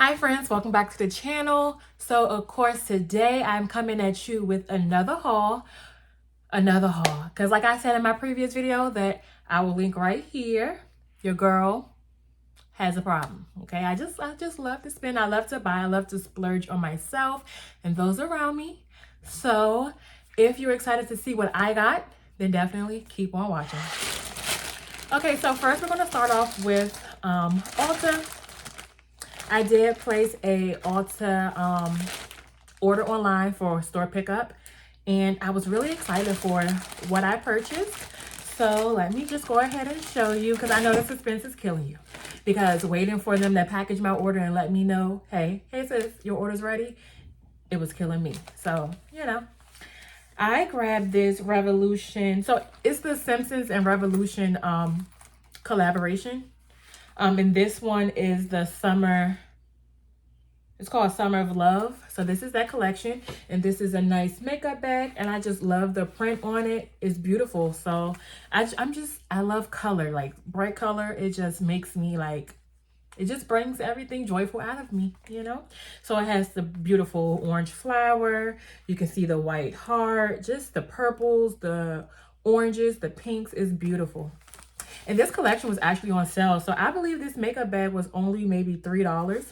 Hi friends, welcome back to the channel. So of course today I'm coming at you with another haul. Because like I said in my previous video that I will link right here, your girl has a problem. Okay, I just love to spend, I love to buy, I love to splurge on myself and those around me. So if you're excited to see what I got, then definitely keep on watching. Okay, so first we're going to start off with Ulta. I did place a Ulta order online for store pickup, and I was really excited for what I purchased. So let me just go ahead and show you, because I know the suspense is killing you. Because waiting for them to package my order and let me know, hey sis, your order's ready, it was killing me. So, you know, I grabbed this Revolution. So it's the Simpsons and Revolution collaboration. And this one is the summer, it's called Summer of Love. So this is that collection, and this is a nice makeup bag, and I just love the print on it. It's beautiful. So I love color, like bright color. It just makes me like, it just brings everything joyful out of me, you know? So it has the beautiful orange flower. You can see the white heart, just the purples, the oranges, the pinks is beautiful. And this collection was actually on sale. So I believe this makeup bag was only maybe $3.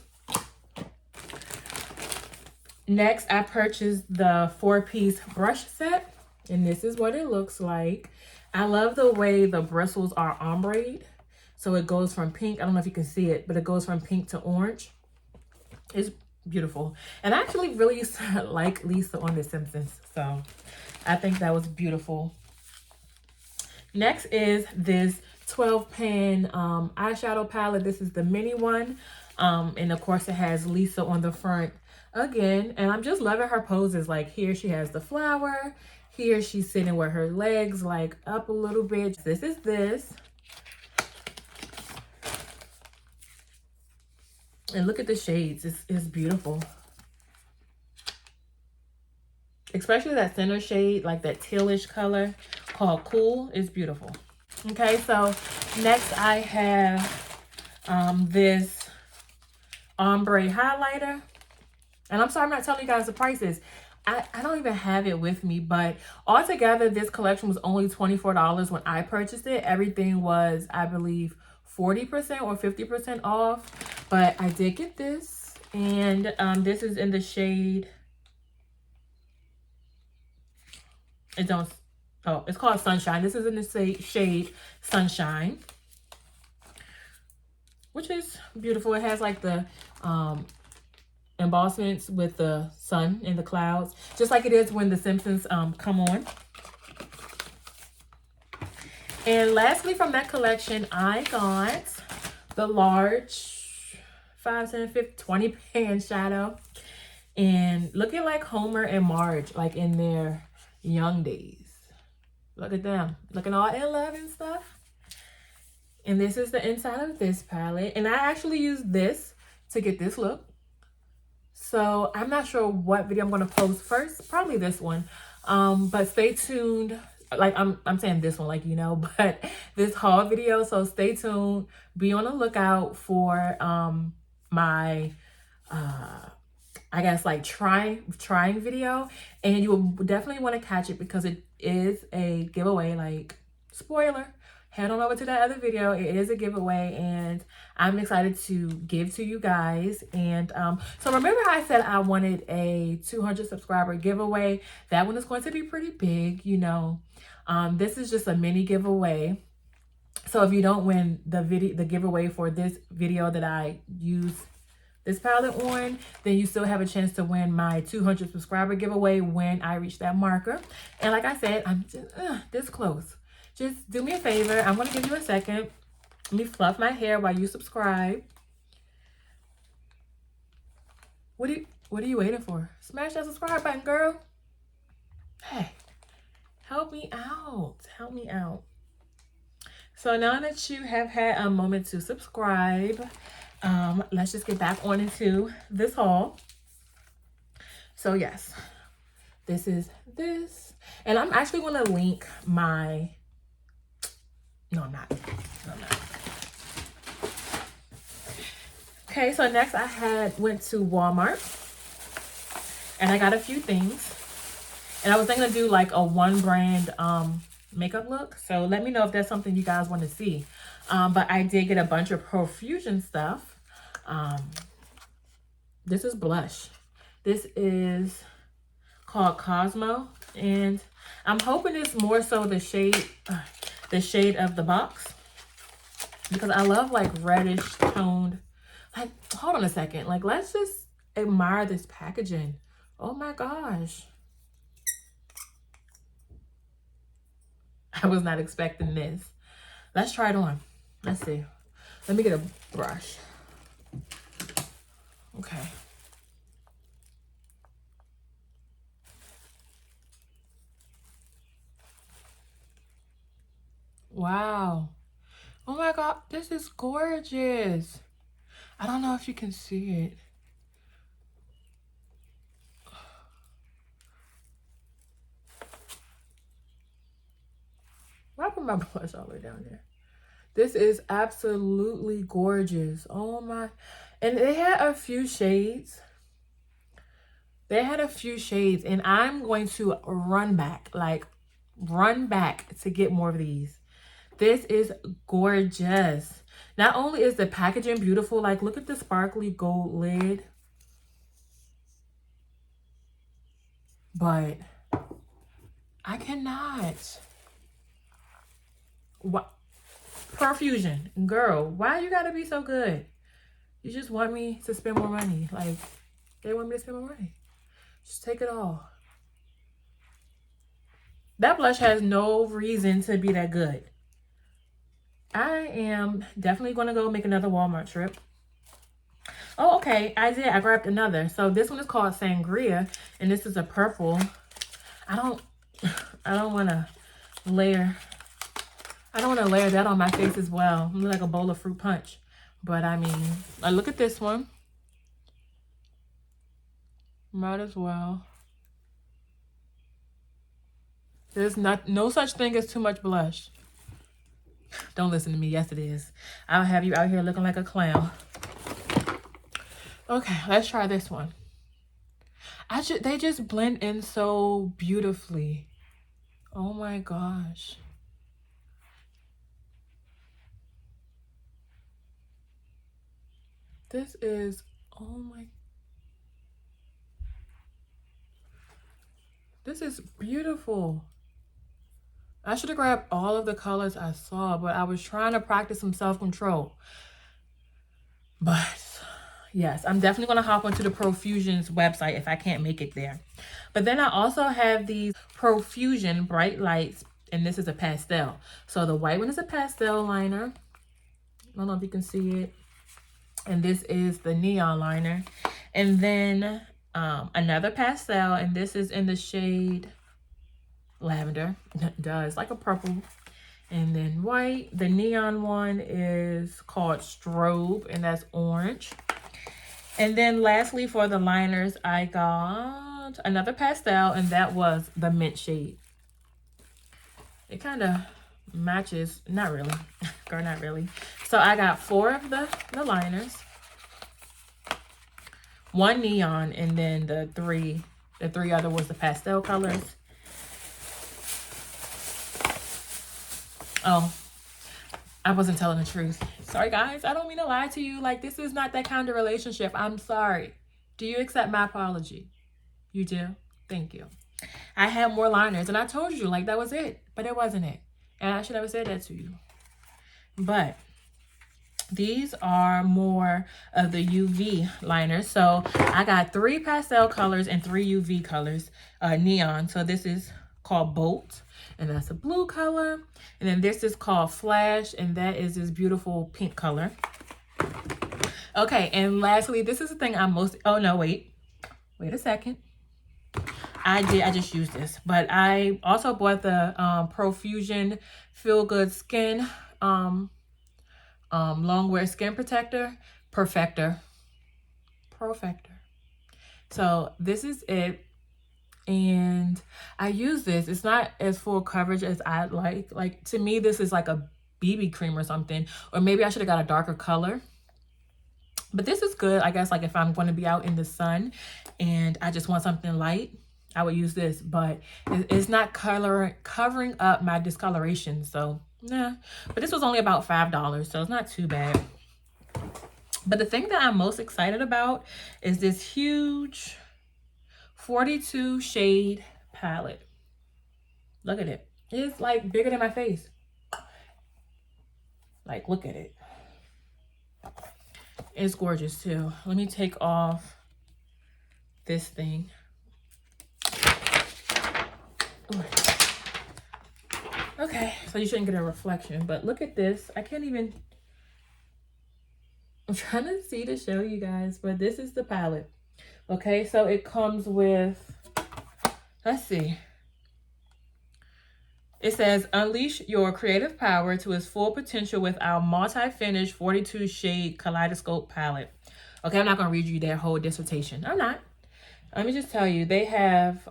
Next, I purchased the 4-piece brush set. And this is what it looks like. I love the way the bristles are ombre. So it goes from pink. I don't know if you can see it, but it goes from pink to orange. It's beautiful. And I actually really used to like Lisa on The Simpsons. So I think that was beautiful. Next is this 12-pan eyeshadow palette. This is the mini one. And of course it has Lisa on the front again. And I'm just loving her poses. Like here she has the flower. Here she's sitting with her legs like up a little bit. This is this. And look at the shades. It's beautiful. Especially that center shade, like that tealish color called Cool, is beautiful. Okay, so next I have this Ombre Highlighter. And I'm sorry I'm not telling you guys the prices. I don't even have it with me, but altogether this collection was only $24 when I purchased it. Everything was, I believe, 40% or 50% off, but I did get this. And this is in the shade, it's called Sunshine. This is in the shade Sunshine, which is beautiful. It has like the embossments with the sun and the clouds, just like it is when The Simpsons come on. And lastly from that collection, I got the large 5, 10, 15, 20 pan shadow. And looking like Homer and Marge, like in their young days. Look at them, looking all in love and stuff. And this is the inside of this palette. And I actually used this to get this look. So I'm not sure what video I'm going to post first. Probably this one. But stay tuned. Like I'm saying this one, like, you know, but this haul video. So stay tuned. Be on the lookout for my I guess like trying video, and you will definitely want to catch it because it is a giveaway. Like, spoiler, head on over to that other video. It is a giveaway, and I'm excited to give to you guys. And so remember how I said I wanted a 200 subscriber giveaway? That one is going to be pretty big, you know. This is just a mini giveaway. So if you don't win the giveaway for this video that I use this palette on, then you still have a chance to win my 200 subscriber giveaway when I reach that marker. And like I said, I'm just this close. Just do me a favor. I'm going to give you a second. Let me fluff my hair while you subscribe. What are you waiting for? Smash that subscribe button, girl. Hey, help me out. Help me out. So now that you have had a moment to subscribe, let's just get back on into this haul. So yes, this is this. And I'm actually going to link my, no, I'm not. Okay, so next I went to Walmart and I got a few things. And I was thinking to do like a one brand makeup look. So let me know if that's something you guys want to see. But I did get a bunch of Profusion stuff. This is blush. This is called Cosmo. And I'm hoping it's more so the shade of the box. Because I love like reddish toned. Like, hold on a second. Like, let's just admire this packaging. Oh my gosh. I was not expecting this. Let's try it on. Let's see. Let me get a brush. Okay. Wow. Oh my God, this is gorgeous. I don't know if you can see it. Why put my blush all the way down there? This is absolutely gorgeous. Oh my. And they had a few shades. And I'm going to run back to get more of these. This is gorgeous. Not only is the packaging beautiful, like look at the sparkly gold lid, but I cannot. What? Profusion, girl, why you gotta be so good? You just want me to spend more money. Like, they want me to spend more money. Just take it all. That blush has no reason to be that good. I am definitely going to go make another Walmart trip. Oh, okay. I grabbed another. So this one is called Sangria, and this is a purple. I don't want to layer. I don't want to layer that on my face as well. I'm like a bowl of fruit punch. But I mean, look at this one. Might as well. There's no such thing as too much blush. Don't listen to me. Yes, it is. I'll have you out here looking like a clown. Okay, let's try this one. They just blend in so beautifully. Oh my gosh. This is, oh my. This is beautiful. I should have grabbed all of the colors I saw, but I was trying to practice some self-control. But yes, I'm definitely going to hop onto the Profusion's website if I can't make it there. But then I also have these Profusion Bright Lights, and this is a pastel. So the white one is a pastel liner. I don't know if you can see it. And this is the neon liner. And then another pastel, and this is in the shade lavender. Duh, it's like a purple. And then white. The neon one is called Strobe, and that's orange. And then lastly, for the liners, I got another pastel, and that was the mint shade. It kind of matches. Not really. Girl, not really. So I got 4 of the liners. 1 neon, and then the three other was the pastel colors. Oh, I wasn't telling the truth. Sorry, guys. I don't mean to lie to you. Like, this is not that kind of relationship. I'm sorry. Do you accept my apology? You do? Thank you. I had more liners, and I told you, like, that was it. But it wasn't it. And I should have said that to you. But these are more of the UV liners. So I got 3 pastel colors and 3 UV colors, neon. So this is called Bolt, and that's a blue color. And then this is called Flash, and that is this beautiful pink color. Okay, and lastly, this is the thing I'm most, oh no, wait a second. I just used this, but I also bought the Profusion Feel Good Skin long wear skin protector, perfector. So this is it, and I use this. It's not as full coverage as I'd like. Like, to me, this is like a BB cream or something, or maybe I should have got a darker color. But this is good, I guess, like if I'm going to be out in the sun and I just want something light, I would use this. But it's not covering up my discoloration. So, yeah. But this was only about $5, so it's not too bad. But the thing that I'm most excited about is this huge 42 shade palette. Look at it. It's like bigger than my face. Like, look at it. It's gorgeous too. Let me take off this thing. Ooh. Okay, so you shouldn't get a reflection, but look at this. I can't even, I'm trying to see to show you guys, but this is the palette. Okay, so it comes with, let's see. It says, unleash your creative power to its full potential with our multi-finish 42 shade kaleidoscope palette. Okay, I'm not going to read you their whole dissertation. I'm not. Let me just tell you, they have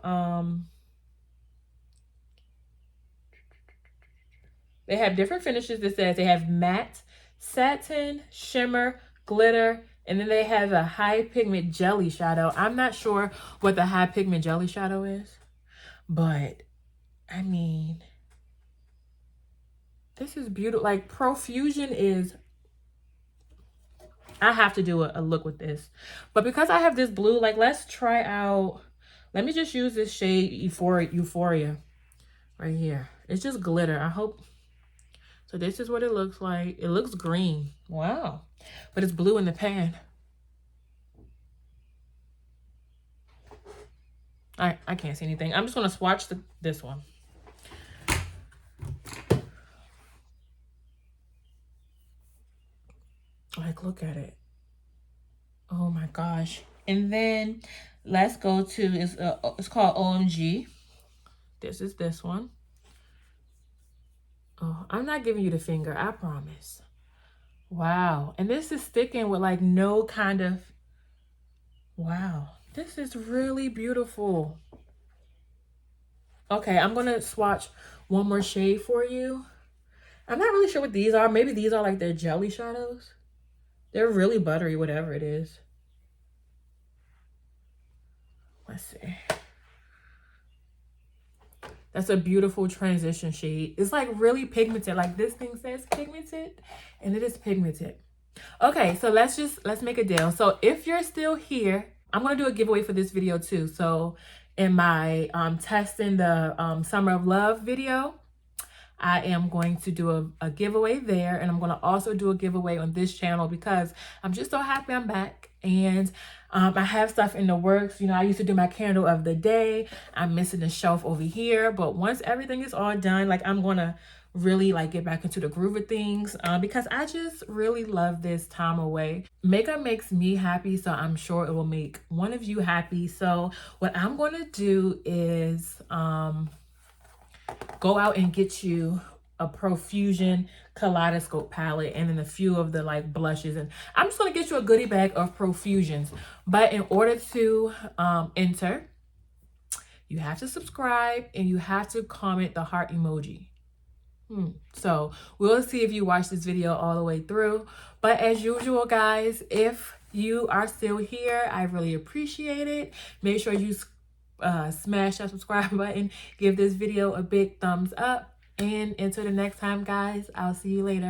different finishes. That says they have matte, satin, shimmer, glitter, and then they have a high pigment jelly shadow. I'm not sure what the high pigment jelly shadow is, but I mean, this is beautiful. Like, Profusion is, I have to do a look with this. But because I have this blue, like, let's try out, let me just use this shade Euphoria right here. It's just glitter. I hope, so this is what it looks like. It looks green. Wow. But it's blue in the pan. I can't see anything. I'm just going to swatch this one. Like, look at it. Oh my gosh. And then let's go to, it's called OMG. This is this one. Oh, I'm not giving you the finger, I promise. Wow. And this is sticking with like no kind of, wow. This is really beautiful. Okay, I'm going to swatch one more shade for you. I'm not really sure what these are. Maybe these are like their jelly shadows. They're really buttery, whatever it is. Let's see. That's a beautiful transition shade. It's like really pigmented. Like this thing says pigmented, and it is pigmented. Okay, so let's make a deal. So if you're still here, I'm gonna do a giveaway for this video too. So in my testing the Summer of Love video, I am going to do a giveaway there, and I'm going to also do a giveaway on this channel because I'm just so happy I'm back. And I have stuff in the works. You know, I used to do my candle of the day. I'm missing the shelf over here, but once everything is all done, like, I'm going to really like get back into the groove of things because I just really love this time away. Makeup makes me happy, so I'm sure it will make one of you happy. So what I'm going to do is go out and get you a Profusion kaleidoscope palette and then a few of the like blushes, and I'm just going to get you a goodie bag of Profusions. But in order to enter, you have to subscribe and you have to comment the heart emoji. So we'll see if you watch this video all the way through. But as usual, guys, if you are still here, I really appreciate it. Make sure you smash that subscribe button, give this video a big thumbs up, and until the next time, guys, I'll see you later.